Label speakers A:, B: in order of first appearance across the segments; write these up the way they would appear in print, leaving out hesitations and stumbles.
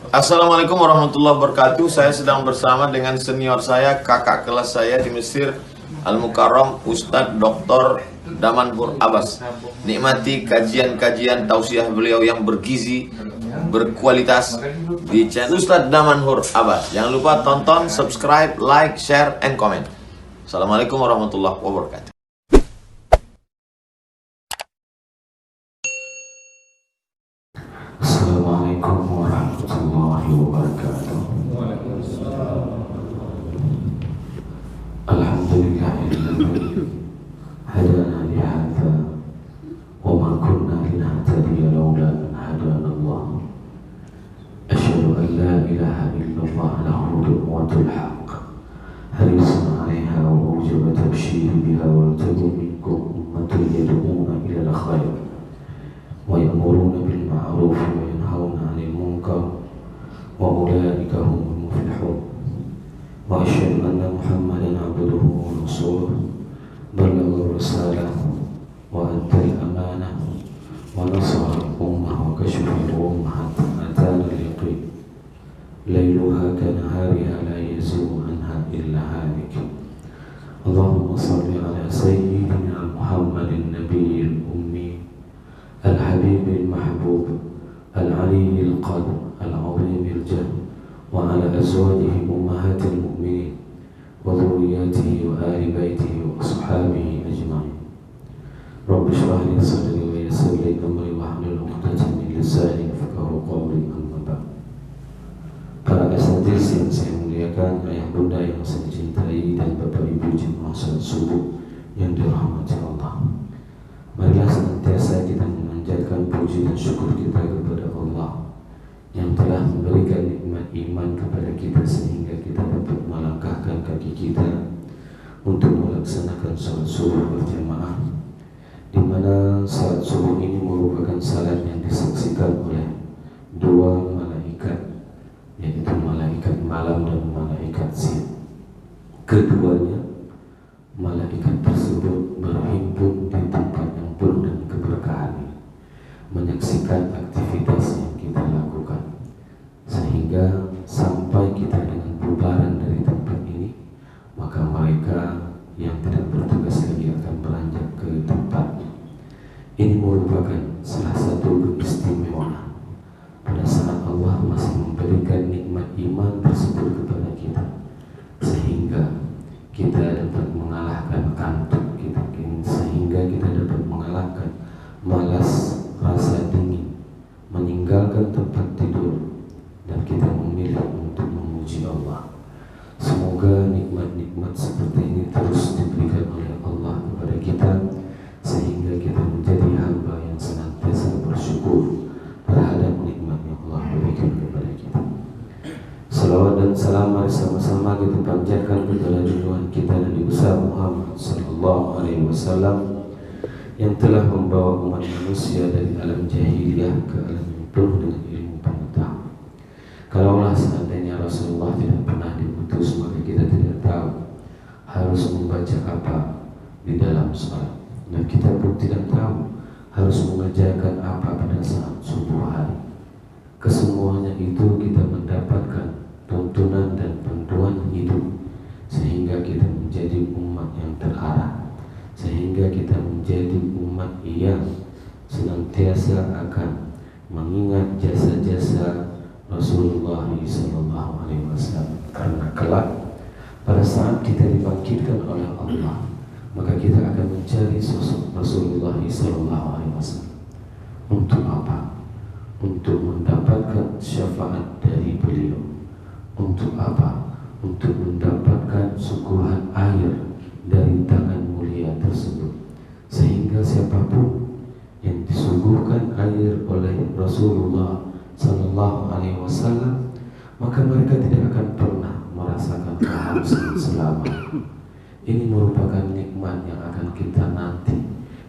A: Assalamualaikum warahmatullahi wabarakatuh. Saya sedang bersama dengan senior saya, kakak kelas saya di Mesir, Al-Mukarram, Ustadz Dr. Damanhur Abbas. Nikmati kajian-kajian tausiah beliau yang bergizi, berkualitas di channel Ustadz Damanhur Abbas. Jangan lupa tonton, subscribe, like, share, and comment. Assalamualaikum warahmatullahi wabarakatuh.
B: Assalamualaikum warahmatullahi wabarakatuh. Alhamdulillahilladzi hadana li hadza wa ma kunna linahtadiya laula an hadana Allah. Asyhadu an la ilaha illallah lahu da'watul haqq harisun 'alaiha wa awjaba tabshiri biha wa takum minkum ummatun yad'una ila al-khair wa ya'muruna bil ma'ruf wa yanhauna 'anil munkar wa ulaika humul muflihun. Wa asyhadu anna Muhammadan 'abduhu wa rasuluhu ballagha risalah wa adda al-amanah wa nasara al-ummah wa kashafa al-ummah atana al-yaqin layluha kanahariha la yazighu anha illa halik. Allahumma salli ala sayyidina Muhammadin nabiyil ummi الحبيب المحبوب العلي القدر العظيم الجاه وعلى أزواجه أمهات المؤمنين وذرياته وآل بيته وأصحابه أجمعين. رب اشرح لي صدري ويسر لي أمري واحلل عقدة من لساني يفقهوا قولي. أما بعد. Para asatidz yang saya muliakan, ayah bunda yang saya cintai, dan bapak ibu jemaah salat subuh yang dirahmati Allah, marilah senantiasa kita memanjatkan puji dan syukur kita kepada Allah yang telah memberikan nikmat iman kepada kita sehingga kita dapat melangkahkan kaki kita untuk melaksanakan salat subuh berjamaah, di mana salat subuh ini merupakan salat yang disaksikan oleh dua malaikat, yaitu malaikat malam dan malaikat siang. Keduanya malaikat tersebut berhimpun di tempat yang penuh dengan keberkahan, menyaksikan aktivitas yang kita lakukan, sehingga sampai kita dengan bubaran dari tempat ini, maka mereka yang tidak bertugas lagi akan beranjak ke tempatnya. Ini merupakan salah satu keistimewaan pada saat Allah masih memberikan nikmat iman tersebut kepada kita, sehingga kita dapat mengalahkan kantuk kita, sehingga kita dapat mengalahkan malas, rasa dingin, meninggalkan tempat tidur, dan kita memilih untuk memuji Allah. Semoga nikmat-nikmat seperti ini terus diberikan oleh Allah kepada kita, sehingga kita menjadi hamba yang senantiasa bersyukur terhadap nikmat yang Allah berikan kepada kita. Salawat dan salam mari sama-sama kita panjatkan kepada junjungan kita Nabi besar Muhammad sallallahu alaihi wasallam yang telah membawa umat manusia dari alam jahiliyah ke alam yang penuh dengan ilmu pengetahuan. Kalaulah seandainya Rasulullah tidak pernah diutus, maka kita tidak tahu harus membaca apa di dalam salat, dan kita pun tidak tahu harus mengerjakan apa pada saat subuh hari. Kesemuanya itu kita mendapatkan tuntunan dan panduan hidup, sehingga kita menjadi umat yang terarah, sehingga kita menjadi umat yang senantiasa akan mengingat jasa-jasa Rasulullah SAW. Karena kelak pada saat kita dibangkitkan oleh Allah, maka kita akan mencari sosok Rasulullah SAW. Untuk apa? Untuk mendapatkan syafaat dari beliau. Untuk apa? Untuk mendapatkan suguhan air dari tangan mulia tersebut, sehingga siapapun yang disuguhkan air oleh Rasulullah sallallahu alaihi wasallam, maka mereka tidak akan pernah merasakan kehausan selama. Ini merupakan nikmat yang akan kita nanti,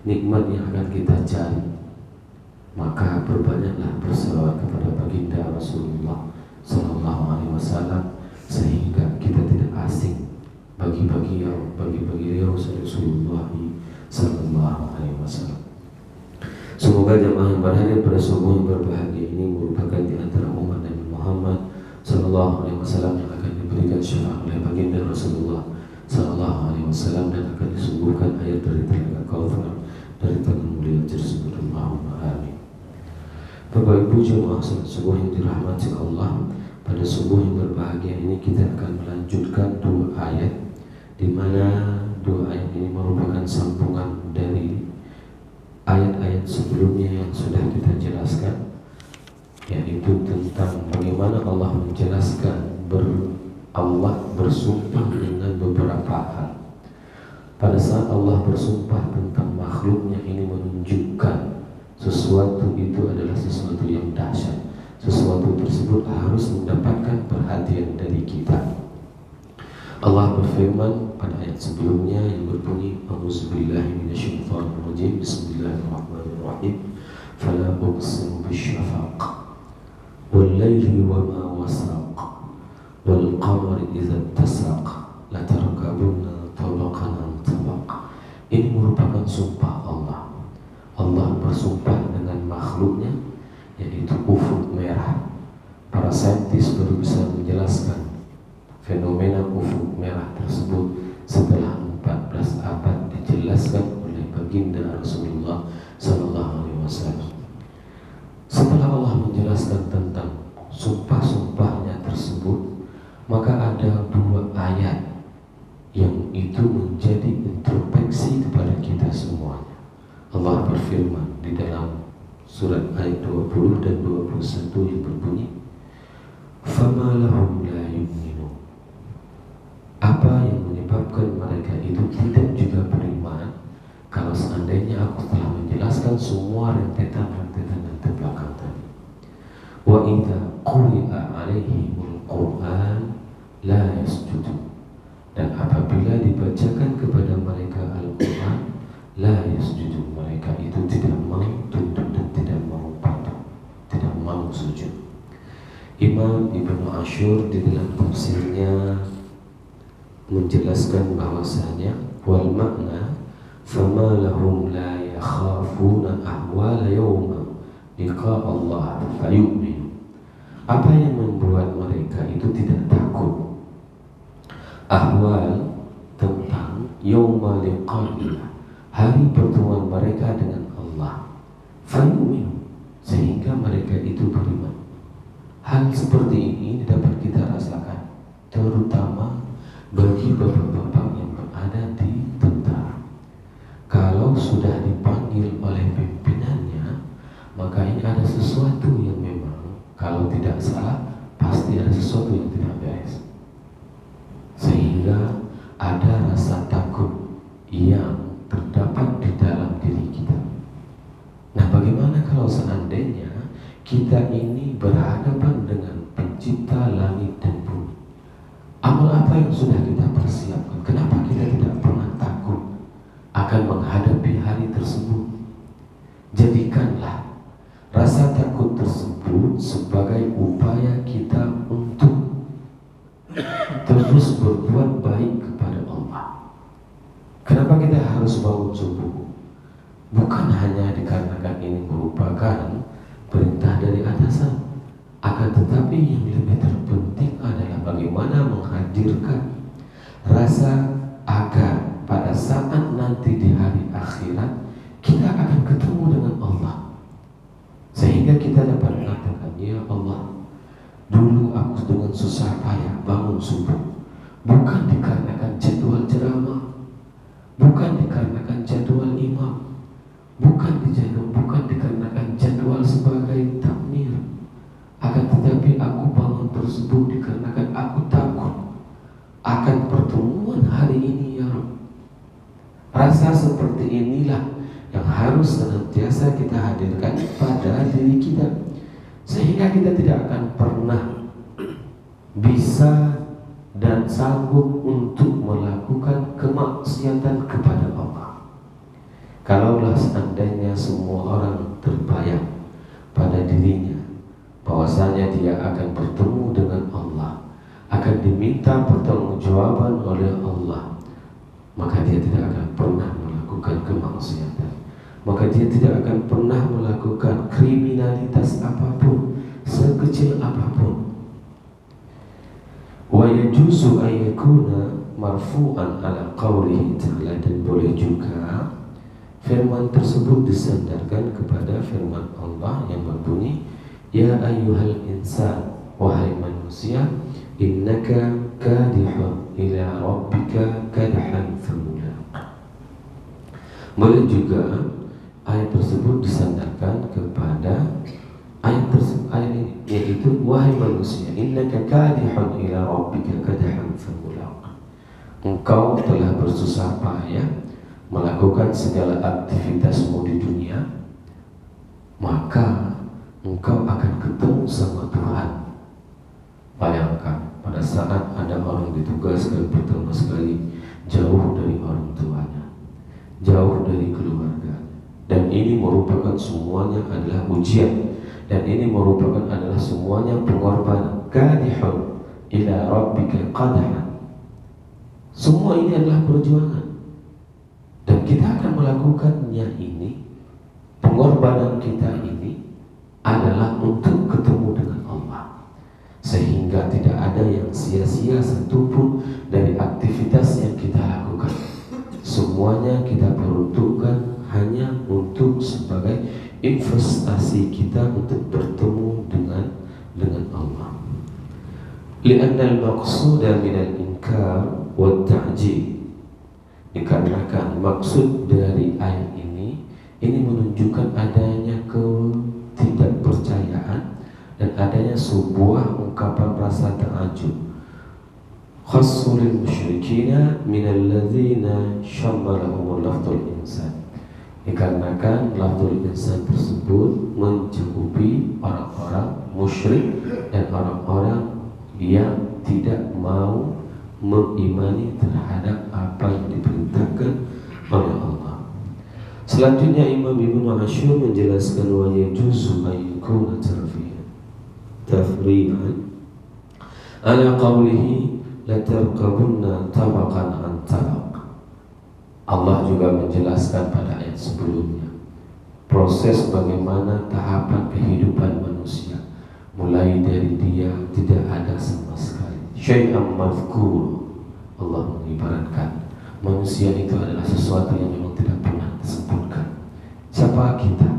B: nikmat yang akan kita cari. Maka berbanyaklah berselawat kepada baginda Rasulullah sallallahu alaihi wasallam, sehingga kita tidak asing bagi beliau Rasulullah sallallahu alaihi wasallam. Semoga jemaah yang berhadir pada subuh yang berbahagia ini merupakan di antara umat Nabi Muhammad Sallallahu Alaihi Wasallam yang akan diberikan syafaat oleh baginda Rasulullah Sallallahu Alaihi Wasallam, dan akan disuguhkan air dari telaga Kautsar dari tangan mulia tersebut. Allahumma amin. Bapak Ibu jemaah salat subuh yang dirahmati Allah, pada subuh yang berbahagia ini kita akan melanjutkan dua ayat, di mana dua ayat ini merupakan sambungan dari ayat-ayat sebelumnya yang sudah kita jelaskan, yaitu tentang bagaimana Allah menjelaskan Allah bersumpah dengan beberapa hal. Pada saat Allah bersumpah tentang makhluknya, ini menunjukkan sesuatu itu adalah sesuatu yang dahsyat. Sesuatu tersebut harus mendapatkan perhatian dari kita. Allah berfirman pada ayat sebelumnya yang berbunyi, A'udzubillahi minasyaitonirrajim, Bismillahirrahmanirrahim. Fala uqsimu bisyafaq wal laili wama wasaq wal qamari idza tasaq la tarkabunna tabaqan an tabaq. Ini merupakan sumpah Allah. Allah bersumpah dengan makhluknya, yaitu ufuk merah. Para saintis baru bisa menjelaskan fenomena ufuk merah tersebut setelah 14 abad dijelaskan oleh baginda Rasulullah Sallallahu Alaihi Wasallam. Setelah Allah menjelaskan tentang sumpah-sumpahnya tersebut, maka ada dua ayat yang itu menjadi introspeksi kepada kita semuanya. Allah berfirman di dalam surat ayat 20 dan 21 yang berbunyi, "Fama lahum la yu'minun." Apa yang menyebabkan mereka itu tidak juga beriman kalau seandainya aku telah menjelaskan semua rentetan-rentetan yang terbelakang tadi. Wa idza quri'a 'alaihimul Qur'an la yasjudun. Dan apabila dibacakan kepada mereka Al-Quran, la yasjudun, mereka itu tidak mau tunduk dan tidak mau patuh, tidak mau sujud. Imam Ibnu Ashur di dalam tafsirnya menjelaskan bahwasanya wal makna fama lahum la yakhafuna ahwala yawma liqa Allah fayu'minu. Apa yang membuat mereka itu tidak takut ahwal tentang yawma liqa'illah, hari pertemuan mereka dengan Allah, fayu'minu, sehingga mereka itu beriman. Hal seperti ini dapat kita rasakan terutama bagi bapak-bapak yang berada di tentara. Kalau sudah dipanggil oleh pimpinannya, maka ini ada sesuatu yang memang kalau tidak salah pasti ada sesuatu yang tidak beres, sehingga ada rasa takut yang terdapat di dalam diri kita. Nah, bagaimana kalau seandainya kita ini berhadapan dengan pencipta langit dan bumi? Amal apa yang sudah kita persiapkan? Kenapa kita tidak pernah takut akan menghadapi hari tersebut? Jadikanlah rasa takut tersebut sebagai upaya kita untuk terus berbuat baik kepada Allah. Kenapa kita harus bangun subuh? Bukan hanya dikarenakan ini merupakan perintah dari atasan, akan tetapi yang lebih terpenting adalah bagaimana menghadirkan rasa agar pada saat nanti di hari akhirat kita akan ketemu dengan Allah, sehingga kita dapat mengatakan, ya Allah, dulu aku dengan susah payah bangun subuh, bukan dikarenakan jadwal ceramah, bukan dikarenakan jadwal imam, bukan dikarenakan jadwal sebagai takmir, akan tetapi aku bangun tersebut dikarenakan aku takut akan pertemuan hari ini, ya Rabb. Rasa seperti inilah yang harus senantiasa kita hadirkan pada diri kita, sehingga kita tidak akan pernah bisa dan sanggup untuk melakukan kemaksiatan kepada Allah. Kalaulah seandainya semua orang terbayang pada dirinya bahwasanya dia akan bertemu dengan Allah, akan diminta pertanggungjawaban oleh Allah, maka dia tidak akan pernah melakukan kemaksiatan, maka dia tidak akan pernah melakukan kriminalitas apapun, sekecil apapun. yajuzu an yakuna marfu'an ala qawlihi ta'ala, dan boleh juga firman tersebut disandarkan kepada firman Allah yang berbunyi, ya ayyuhal insan, wahai manusia, innaka kadihun ila rabbika kadhan famulaq. Boleh juga ayat tersebut disandarkan kepada ayat ini, yaitu wahai manusia, innaka kadihun ila rabbika kadhan famulaq. Engkau telah bersusah payah melakukan segala aktivitasmu di dunia, maka engkau akan ketemu sama Tuhan. Bayangkan pada saat ada orang ditugaskan pertama sekali jauh dari orang tuanya, jauh dari keluarga, dan ini merupakan semuanya adalah ujian, dan ini merupakan adalah semuanya pengorbanan. Kadihun ila rabbika qadhan. Semua ini adalah perjuangan, dan kita akan melakukannya ini. Pengorbanan kita ini adalah untuk ketemu dengan Allah, sehingga tidak ada yang sia-sia satupun dari aktivitas yang kita lakukan. Semuanya kita peruntukkan hanya untuk sebagai investasi kita untuk bertemu dengan Allah. Li'anna al-maqsuda min al-inkar wa ta'jil, dikarenakan maksud dari ayat ini menunjukkan adanya ketidakpercayaan dan adanya sebuah ungkapan rasa ta'ajub. Khassul musyrikina minal ladzina syammalahum lafzul insan, dikarenakan lafzul insan tersebut mencakupi orang-orang musyrik dan orang-orang yang tidak mau mengimani terhadap apa yang diperintahkan oleh Allah. Selanjutnya Imam Ibnu Ashur menjelaskan wa yajuzu an yakuna tafri'an ala qawlihi la tarkabunna tabaqan an tabaq. Allah juga menjelaskan pada ayat sebelumnya proses bagaimana tahapan kehidupan manusia, mulai dari dia tidak ada sama sekali syai'an mazkur. Allah mengibaratkan manusia itu adalah sesuatu yang memang tidak pernah disebutkan. Siapa kita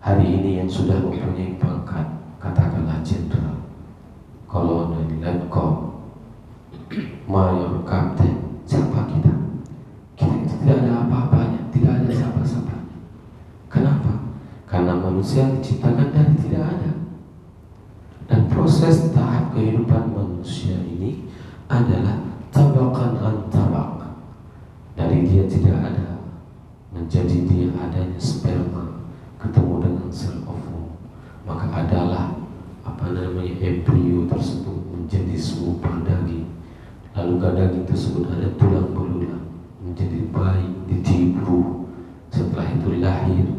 B: hari ini yang sudah mempunyai pangkat, katakanlah jenderal, kolonel, letkol, mayor, kapten? Siapa kita? Kita itu tidak ada apa-apanya, tidak ada siapa-siapanya. Kenapa? Karena manusia diciptakan dari tidak ada. Dan proses tahap kehidupan manusia ini adalah tabakan an tabak. Dari dia tidak ada menjadi dia adanya sperma ketemu dengan sel ovum, maka adalah embrio tersebut menjadi serupa daging, lalu daging tersebut ada tulang belulang menjadi bayi, ditipu. Setelah itu lahir,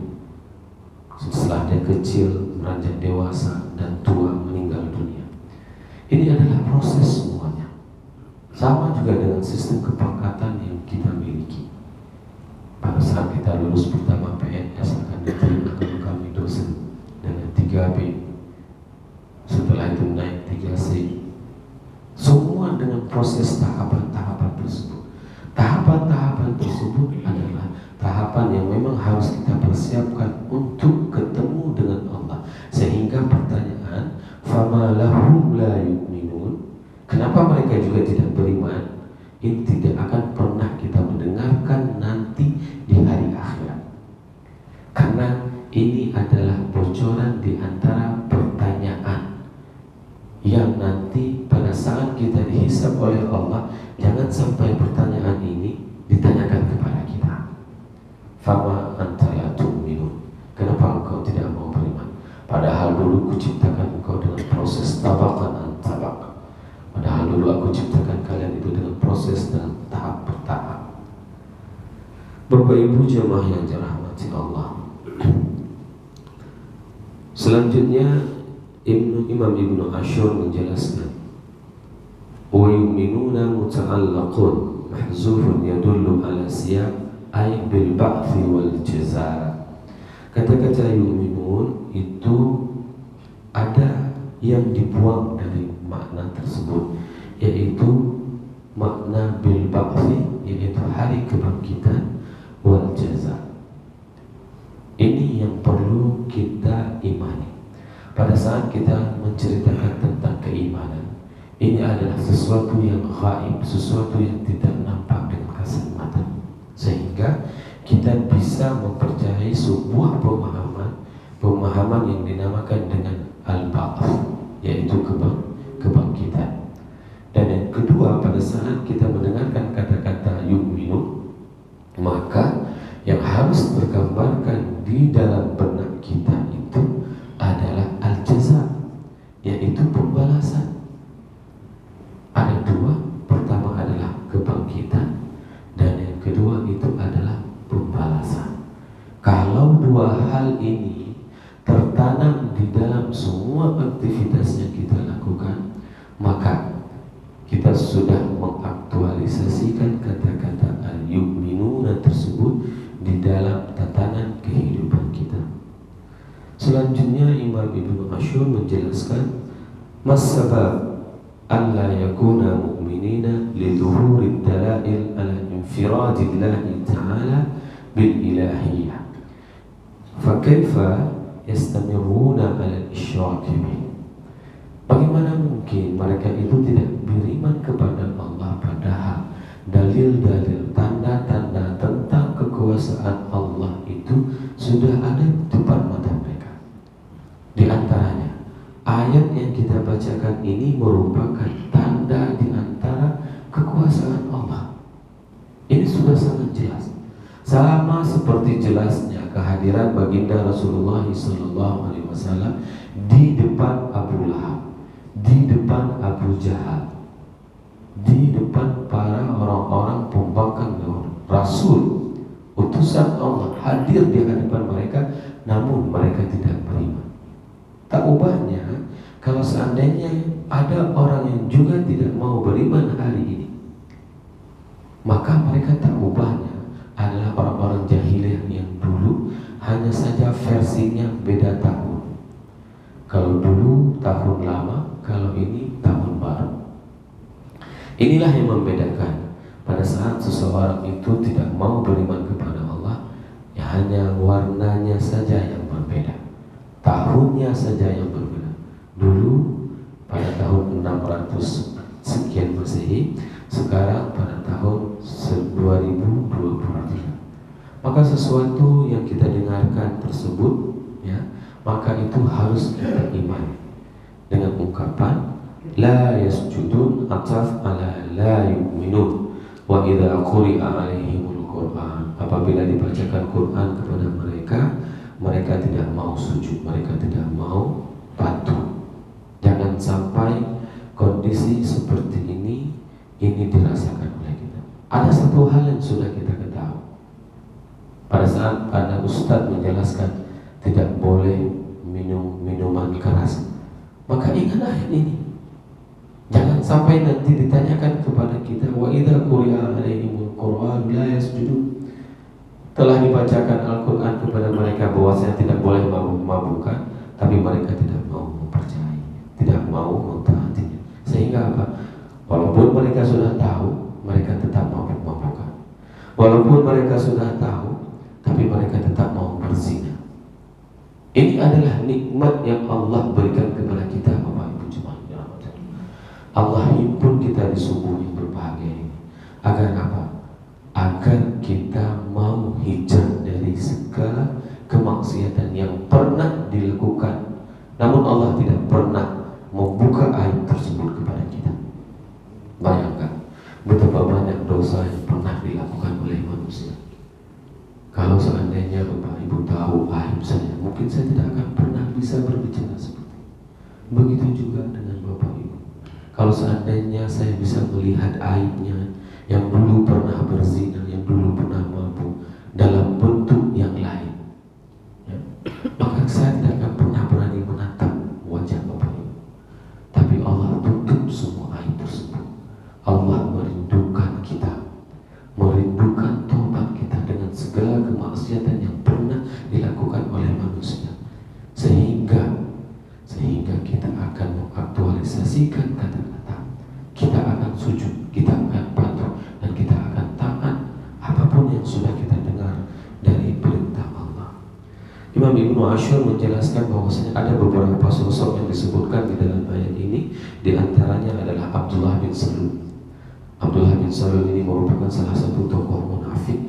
B: setelah dia kecil beranjak dewasa dan tua meninggal dunia. Ini adalah proses semuanya. Sama juga dengan sistem kepangkatan yang kita miliki. Pada saat kita lulus pertama PNS akan diterima kalau kami dosen dengan 3B. Setelah itu naik 3C. Semua dengan proses tahapan-tahapan tersebut. Tahapan-tahapan tersebut adalah tahapan yang memang harus kita persiapkan untuk ketemu dengan Allah. Sehingga pertanyaan, fama lahum la yu'minun, kenapa mereka juga tidak beriman? Ini tidak akan pernah kita mendengarkan nanti di hari akhirat. Karena ini adalah bocoran di antara pertanyaan yang nanti pada saat kita dihisab oleh Allah, jangan sampai pertanyaan ini ditanyakan kepada kita. Fama anta la tu'minun, kenapa engkau tidak mau beriman? Padahal dulu kuciptakan engkau dengan proses tabakan an tabak. Padahal dulu aku ciptakan kalian itu dengan proses dan tahap bertahap. Bapak Ibu jemaah yang dirahmati Allah. Selanjutnya Imam Ibnu Ashur menjelaskan, wa yu'minuna muta'allaqun mahzufun yadullu ala siyaq ay bil ba'thi wal jazaa. Kata-kata yu'minun itu ada yang dibuang dari makna tersebut, yaitu adalah sesuatu yang gaib, sesuatu yang tidak nampak dengan kasat mata, sehingga kita bisa mempercayai sebuah pemahaman yang dinamakan dengan al-ba'ats, yaitu kebangkitan. Dan yang kedua, pada saat kita mendengarkan kata-kata yu'minu, maka yang harus tergambarkan di dalam benak kita itu adalah al-jaza, yaitu pembalasan. Ada dua, pertama adalah kebangkitan, dan yang kedua itu adalah pembalasan. Kalau dua hal ini tertanam di dalam semua aktivitas yang kita lakukan, maka kita sudah mengaktualisasikan kata-kata al-yu'minuna tersebut di dalam tatanan kehidupan kita. Selanjutnya Imam Ibnu Ashur menjelaskan mas-sabab alla yakuna mu'minina lidhuhuri dalail ala infiradillahi ta'ala bil ilahiyah. Fa kaifa yastamiruna ala al-isyraq bih? Bagaimana mungkin mereka itu tidak beriman kepada Allah, padahal dalil-dalil, tanda-tanda tentang kekuasaan Allah itu sudah ada di depan mata mereka. Di antaranya, ayat yang kita bacakan ini merupakan tanda di antara kekuasaan Allah. Ini sudah sangat jelas. Sama seperti jelasnya kehadiran baginda Rasulullah SAW di depan Abu Lahab, di depan Abu Jahal, di depan para orang-orang pembangkang Rasul, utusan Allah hadir di hadapan mereka, namun mereka tidak beriman. Tak ubahnya kalau seandainya ada orang yang juga tidak mau beriman hari ini, maka mereka tak ubahnya adalah orang-orang jahiliyah yang dulu, hanya saja versinya beda tahun. Kalau dulu tahun lama, kalau ini tahun baru. Inilah yang membedakan. Pada saat seseorang itu tidak mau beriman kepada Allah, ya hanya warnanya saja yang berbeda, tahunnya saja yang berbeda. Dulu pada tahun 600 sekian Masehi, sekarang pada tahun 2023. Maka sesuatu yang kita dengarkan tersebut, ya, maka itu harus kita imani dengan ungkapan la yasjudun ataf ala la yu'minun wa idza quri'a alaihimul Qur'an. Apabila dibacakan Quran kepada mereka, mereka tidak mau sujud, mereka tidak mau patuh. Jangan sampai kondisi seperti ini dirasakan oleh kita. Ada satu hal yang sudah kita ketahui. Pada saat ada ustadz menjelaskan tidak boleh minum minuman keras, maka ingat ayat ini. Jangan sampai nanti ditanyakan kepada kita wa idza quri'a alaihimul Qur'an la yasjudun. Telah dibacakan Al-Quran kepada mereka bahwasanya tidak boleh mabuk-mabukan, tapi mereka tidak mau mempercayai, tidak mau mentaatinya. Sehingga apa? Walaupun mereka sudah tahu, mereka tetap mabuk-mabukan. Walaupun mereka sudah tahu, tapi mereka tetap mau berzina. Ini adalah nikmat yang Allah berikan kepada kita, Bapak Ibu jemaah dirahmati Allah. Himpun kita di subuh yang berbahagia ini. Agar apa? Agar kita mau hijrah dari segala kemaksiatan yang pernah dilakukan, namun Allah tidak pernah membuka aib tersebut kepada kita. Bayangkan betapa banyak dosa yang pernah dilakukan oleh manusia. Kalau seandainya Bapak Ibu tahu aib saya, mungkin saya tidak akan pernah bisa berbicara seperti itu. Begitu juga dengan Bapak Ibu. Kalau seandainya saya bisa melihat aibnya, yang dulu pernah berzina, yang dulu pernah mabuk dalam bentuk yang lain, ya, maka saya tidak akan pernah berani menatap wajah Bapak Ibu. Tapi Allah tutup semua aib tersebut. Allah merindukan kita, merindukan tobat kita dengan segala kemaksiatan yang pernah dilakukan oleh manusia, sehingga kita akan mengaktualisasikan kata-kata, kita akan sujud, kita akan patuh, dan kita akan taat apapun yang sudah kita dengar dari perintah Allah. Imam Ibnu Ashur menjelaskan bahwasanya ada beberapa sosok yang disebutkan di dalam ayat ini. Di antaranya adalah Abdullah bin Salul ini merupakan salah satu tokoh munafik.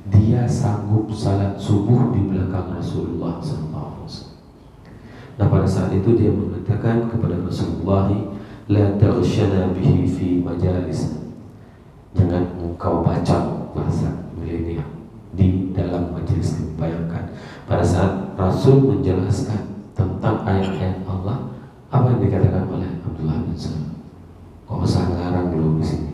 B: Dia sanggup salat subuh di belakang Rasulullah SAW. Nah, pada saat itu dia mengatakan kepada Rasulullah, la taghshana bihi fi majalis. Jangan engkau baca bahasa milenial di dalam majelis. Bayangkan pada saat Rasul menjelaskan tentang ayat-ayat Allah, apa yang dikatakan oleh Abdullah bin Salam? Kok sangaran belum di sini?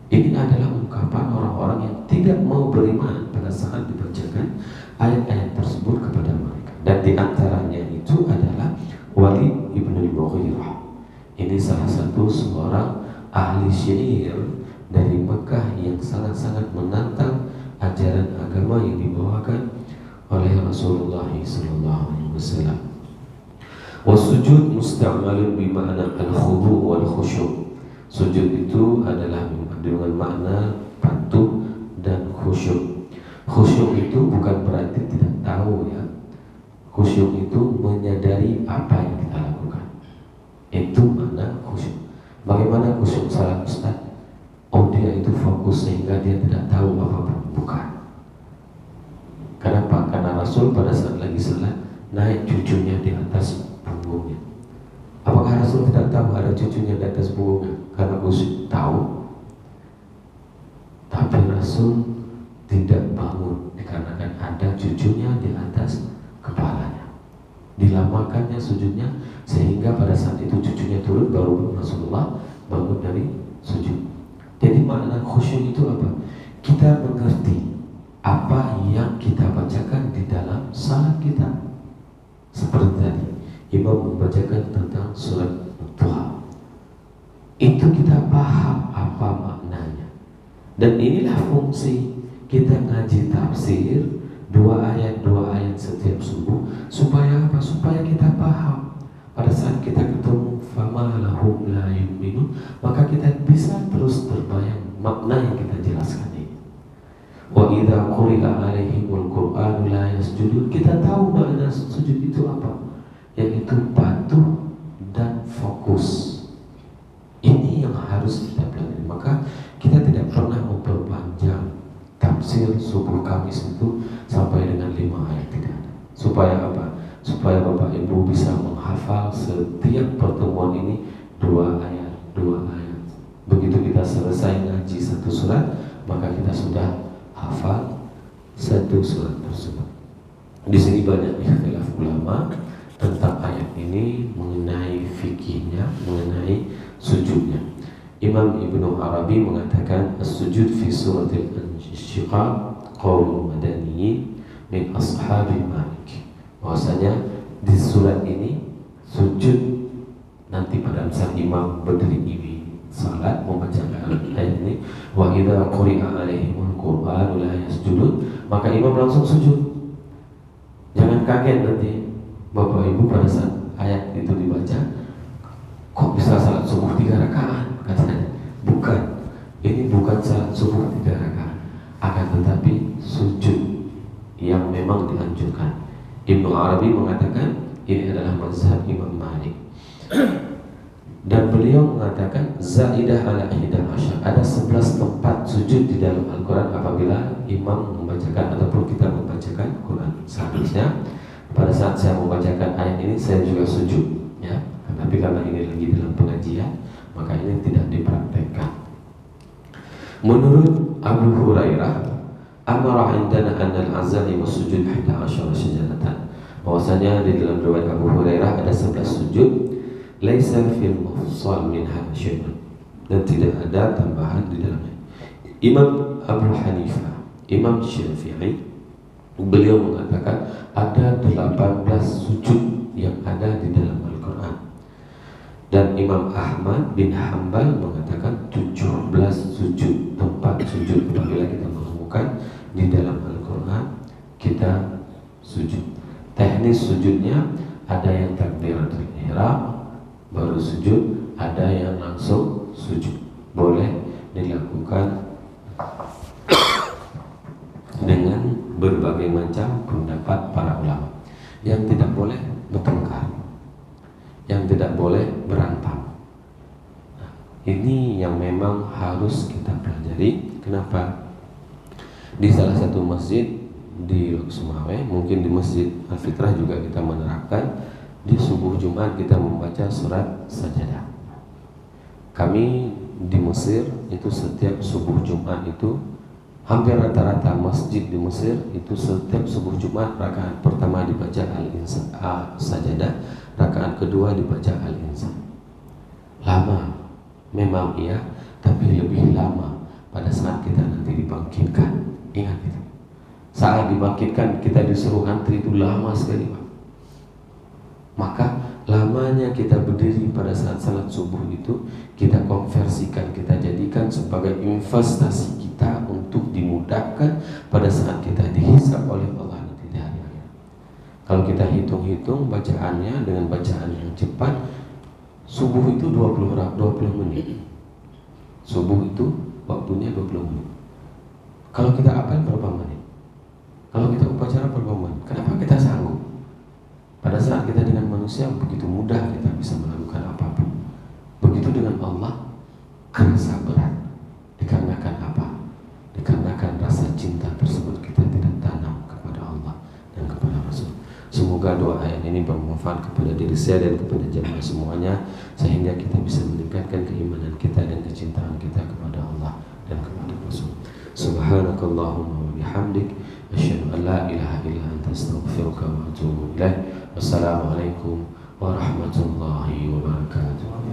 B: Ini adalah ungkapan orang-orang yang tidak mau beriman pada saat dibacakan ayat-ayat tersebut kepada mereka. Dan di antaranya itu adalah Walid ibn al-Mughirah. Ini salah satu seorang ahli syair dari Mekah yang sangat-sangat menantang ajaran agama yang dibawakan oleh Rasulullah SAW. Wasujud musta'malun bima'na al-khudu' wal khusyuk. Sujud itu adalah dengan makna patuh dan khusyuk. Khusyuk itu bukan berarti tidak tahu ya. Khusyuk itu menyadari apa yang kita lakukan. Itu makna khusyuk. Bagaimana khusyuk salat Ustaz? Oh, dia itu fokus sehingga dia tidak tahu apa-apa. Bukan. Kenapa? Karena Rasul pada saat lagi salat naik cucunya di atas punggungnya. Apakah Rasul tidak tahu ada cucunya di atas punggungnya? Karena khusyuk tahu. Tapi Rasul tidak bangun dikarenakan ada cucunya di atas kepalanya. Dilamakannya sujudnya sehingga pada saat itu cucunya turun baru Rasulullah bangun dari sujud. Jadi makna khusyuk itu apa? Kita mengerti apa yang kita bacakan di dalam salat kita. Seperti tadi Imam membacakan tentang surat Duha. Itu kita paham apa maknanya. Dan inilah fungsi kita ngaji tafsir dua ayat setiap subuh. Supaya apa? Supaya kita paham. Pada saat kita ketemu fama lahum la yu'minun, maka kita bisa terus terbayang makna yang kita jelaskan ini. Wa idza quri'a 'alaihimul qur'anu la yasjudun. Kita tahu makna sujud itu apa? Yaitu patuh dan fokus. Ini yang harus kita pelajari. Maka kita tidak pernah memperpanjang tafsir subuh Kamis itu sampai dengan 5 ayat, tidak ada. Supaya apa? Supaya Bapak Ibu bisa menghafal setiap pertemuan ini 2 ayat. Begitu kita selesai ngaji satu surat, maka kita sudah hafal satu surat tersebut. Di sini banyak ikhtilaf ulama tentang ayat ini, mengenai fikihnya, mengenai sujudnya. Imam Ibnu Arabi mengatakan as-sujud fi suratil Insyiqaq qaulul madaniyyin min ashabi Malik. Bahwasanya di surat ini sujud nanti pada saat imam berdiri ini salat membacakan ayat ini, wa idza quri'a 'alaihimul qur'anu la yasjudun, maka imam langsung sujud. Jangan kaget nanti Bapak Ibu pada saat ayat itu dibaca, kok bisa salat subuh 3 rakaat katanya. Bukan, ini bukan salat subuh 3 rakaat, akan tetapi sujud yang memang dianjurkan. Ibnu Arabi mengatakan ini adalah mazhab Imam Malik. Dan beliau mengatakan zaidah ala 11, ada 11 tempat sujud di dalam Al-Quran apabila imam membacakan ataupun kita membacakan Quran. Seharusnya pada saat saya membacakan ayat ini saya juga sujud, ya. Tapi karena ini lagi dalam pengajian, maka ini tidak dipraktekkan. Menurut Abu Hurairah, amara indana annal azali wasujud 11 syajadatan. Bahwasanya di dalam riwayat Abu Hurairah ada 11 sujud, laisa fil mafsal minha syai'un, dan tidak ada tambahan di dalamnya. Imam Abu Hanifah, Imam Syafi'i, beliau mengatakan ada 18 sujud yang ada di dalam Al-Quran. Dan Imam Ahmad bin Hanbal mengatakan 17 sujud, tempat sujud apabila kita menemukan di dalam Al-Quran kita sujud. Teknis sujudnya ada yang takbiratul ihram baru sujud, ada yang langsung sujud. Boleh dilakukan dengan berbagai macam pendapat para ulama. Yang tidak boleh bertengkar, yang tidak boleh berantem. Ini yang memang harus kita pelajari. Kenapa? Di salah satu masjid di Lok Sumawe, mungkin di Masjid Al-Fitrah juga kita menerapkan, di subuh Jumat kita membaca surat Sajadah. Kami di Mesir itu setiap subuh Jumat itu hampir rata-rata masjid di Mesir itu setiap subuh Jumat rakaat pertama dibaca Al-Insan Sajadah, rakaat kedua dibaca Al-Insan. Lama memang iya, tapi lebih lama pada saat kita nanti dibangkitkan. Ingat itu. Saat dibangkitkan kita disuruh antri itu lama sekali, Pak. Maka lamanya kita berdiri pada saat salat subuh itu kita konversikan, kita jadikan sebagai investasi kita untuk dimudahkan pada saat kita dihisab oleh Allah nanti di hari akhir. Kalau kita hitung-hitung bacaannya dengan bacaan yang cepat, subuh itu 20 menit. Subuh itu waktunya 20 menit. Kalau kita apal berapa menit? Kalau kita upacara berapa menit? Kenapa kita sanggup? Pada saat kita dengan manusia begitu mudah kita bisa melakukan apapun. Begitu dengan Allah, kerasa berat. Dikarenakan apa? Dikarenakan rasa cinta tersebut kita tidak tanam kepada Allah dan kepada Rasul. Semoga doa ayat ini bermanfaat kepada diri saya dan kepada jemaah semuanya, sehingga kita bisa meningkatkan keimanan kita dan kecintaan kita kepada Allah dan kepada Rasul. Subhanakallahumma wa bihamdik, asyhadu an la ilaha illa anta, astaghfiruka wa atubu ilaik. Wassalamualaikum warahmatullahi wabarakatuh.